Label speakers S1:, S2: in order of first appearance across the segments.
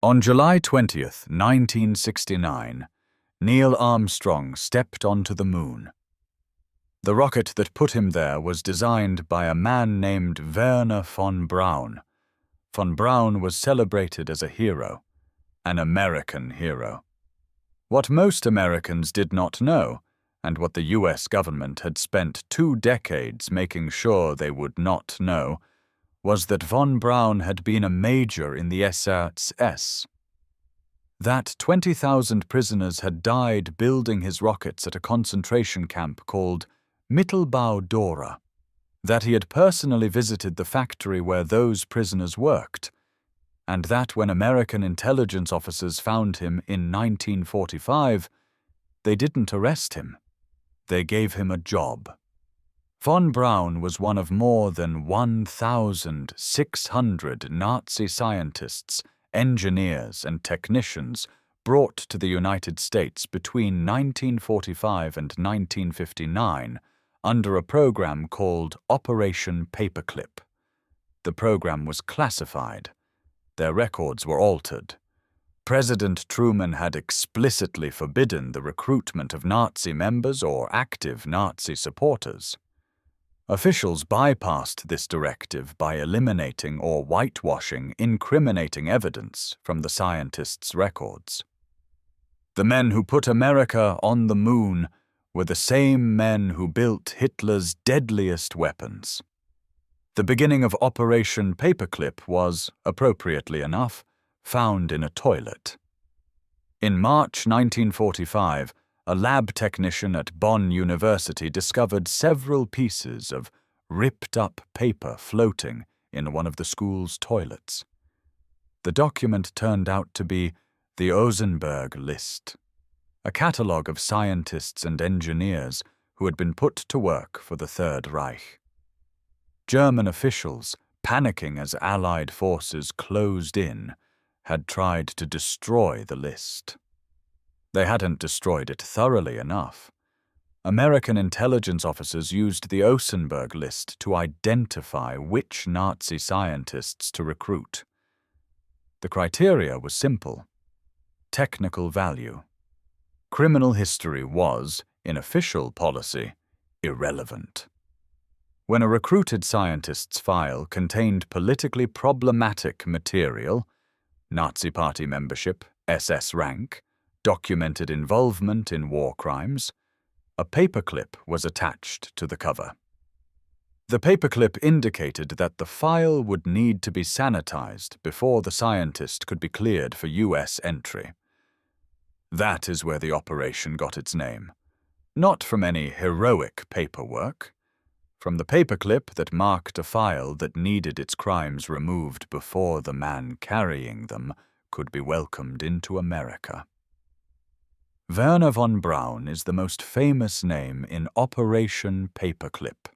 S1: On July 20th, 1969, Neil Armstrong stepped onto the moon. The rocket that put him there was designed by a man named Wernher von Braun. Von Braun was celebrated as a hero, an American hero. What most Americans did not know, and what the US government had spent 2 decades making sure they would not know, was that von Braun had been a major in the SS. That 20,000 prisoners had died building his rockets at a concentration camp called Mittelbau-Dora. That he had personally visited the factory where those prisoners worked, and that when American intelligence officers found him in 1945, they didn't arrest him. They gave him a job. Von Braun was one of more than 1,600 Nazi scientists, engineers, and technicians brought to the United States between 1945 and 1959 under a program called Operation Paperclip. The program was classified. Their records were altered. President Truman had explicitly forbidden the recruitment of Nazi members or active Nazi supporters. Officials bypassed this directive by eliminating or whitewashing incriminating evidence from the scientists' records. The men who put America on the moon were the same men who built Hitler's deadliest weapons. The beginning of Operation Paperclip was, appropriately enough, found in a toilet. In March 1945, a lab technician at Bonn University discovered several pieces of ripped-up paper floating in one of the school's toilets. The document turned out to be the Osenberg List, a catalogue of scientists and engineers who had been put to work for the Third Reich. German officials, panicking as Allied forces closed in, had tried to destroy the list. They hadn't destroyed it thoroughly enough. American intelligence officers used the Osenberg List to identify which Nazi scientists to recruit. The criteria was simple: technical value. Criminal history was, in official policy, irrelevant. When a recruited scientist's file contained politically problematic material, Nazi Party membership, SS rank, documented involvement in war crimes, a paperclip was attached to the cover. The paperclip indicated that the file would need to be sanitized before the scientist could be cleared for US entry. That is where the operation got its name. Not from any heroic paperwork. From the paperclip that marked a file that needed its crimes removed before the man carrying them could be welcomed into America. Wernher von Braun is the most famous name in Operation Paperclip.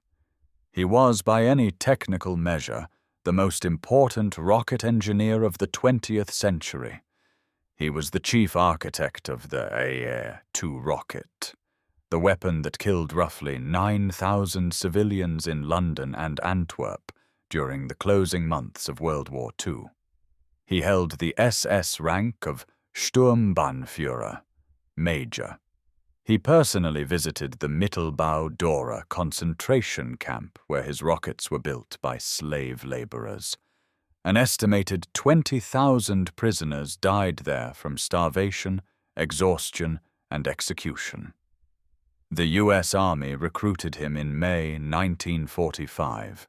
S1: He was, by any technical measure, the most important rocket engineer of the 20th century. He was the chief architect of the A-2 rocket, the weapon that killed roughly 9,000 civilians in London and Antwerp during the closing months of World War II. He held the SS rank of Sturmbannführer, Major. He personally visited the Mittelbau-Dora concentration camp where his rockets were built by slave laborers. An estimated 20,000 prisoners died there from starvation, exhaustion, and execution. The US Army recruited him in May 1945.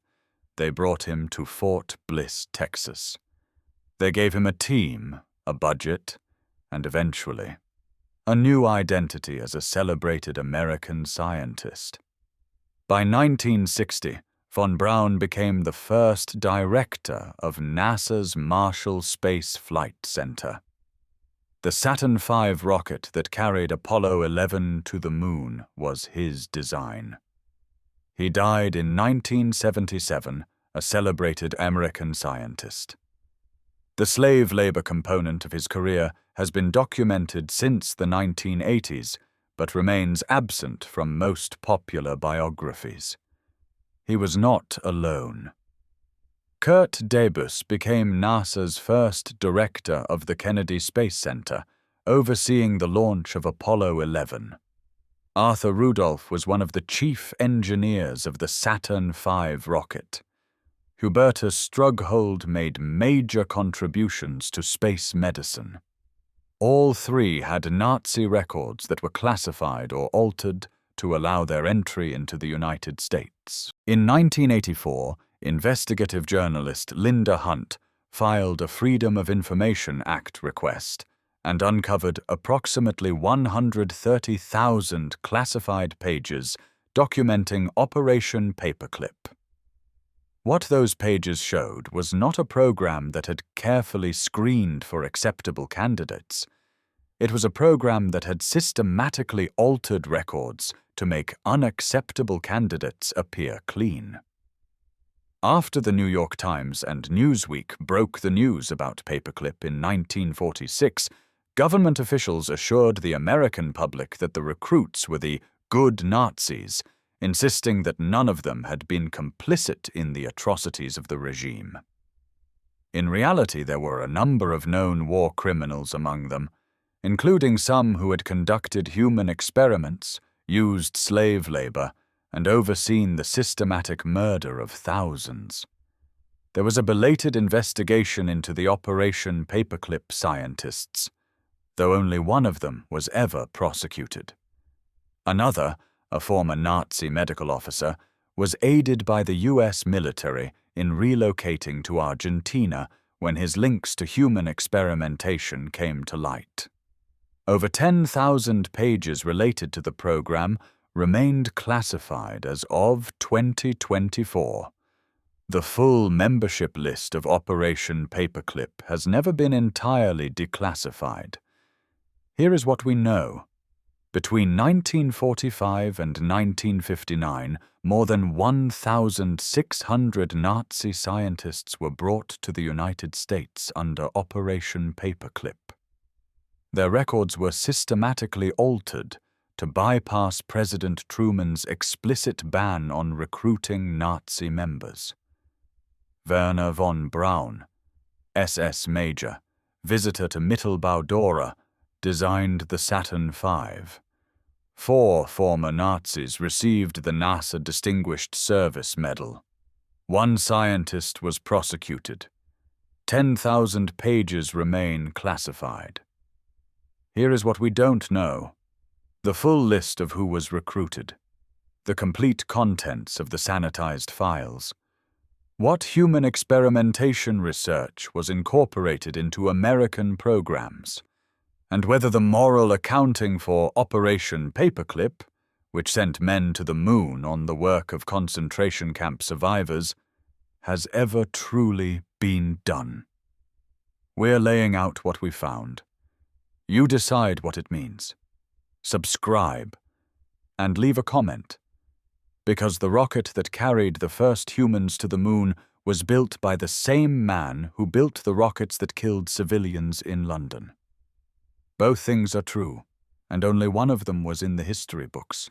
S1: They brought him to Fort Bliss, Texas. They gave him a team, a budget, and eventually a new identity as a celebrated American scientist. By 1960, von Braun became the first director of NASA's Marshall Space Flight Center. The Saturn V rocket that carried Apollo 11 to the moon was his design. He died in 1977, a celebrated American scientist. The slave labor component of his career has been documented since the 1980s, but remains absent from most popular biographies. He was not alone. Kurt Debus became NASA's first director of the Kennedy Space Center, overseeing the launch of Apollo 11. Arthur Rudolph was one of the chief engineers of the Saturn V rocket. Hubertus Strughold made major contributions to space medicine. All three had Nazi records that were classified or altered to allow their entry into the United States. In 1984, investigative journalist Linda Hunt filed a Freedom of Information Act request and uncovered approximately 130,000 classified pages documenting Operation Paperclip. What those pages showed was not a program that had carefully screened for acceptable candidates. It was a program that had systematically altered records to make unacceptable candidates appear clean. After the New York Times and Newsweek broke the news about Paperclip in 1946, government officials assured the American public that the recruits were the good Nazis, insisting that none of them had been complicit in the atrocities of the regime. In reality, there were a number of known war criminals among them, including some who had conducted human experiments, used slave labor, and overseen the systematic murder of thousands. There was a belated investigation into the Operation Paperclip scientists, though only one of them was ever prosecuted. Another, a former Nazi medical officer, was aided by the U.S. military in relocating to Argentina when his links to human experimentation came to light. Over 10,000 pages related to the program remained classified as of 2024. The full membership list of Operation Paperclip has never been entirely declassified. Here is what we know. Between 1945 and 1959, more than 1,600 Nazi scientists were brought to the United States under Operation Paperclip. Their records were systematically altered to bypass President Truman's explicit ban on recruiting Nazi members. Wernher von Braun, SS Major, visitor to Mittelbau-Dora, designed the Saturn V. 4 former Nazis received the NASA Distinguished Service Medal. 1 scientist was prosecuted. 10,000 pages remain classified. Here is what we don't know: the full list of who was recruited, the complete contents of the sanitized files, what human experimentation research was incorporated into American programs, and whether the moral accounting for Operation Paperclip, which sent men to the moon on the work of concentration camp survivors, has ever truly been done. We're laying out what we found. You decide what it means. Subscribe, and leave a comment, because the rocket that carried the first humans to the moon was built by the same man who built the rockets that killed civilians in London. Both things are true, and only one of them was in the history books.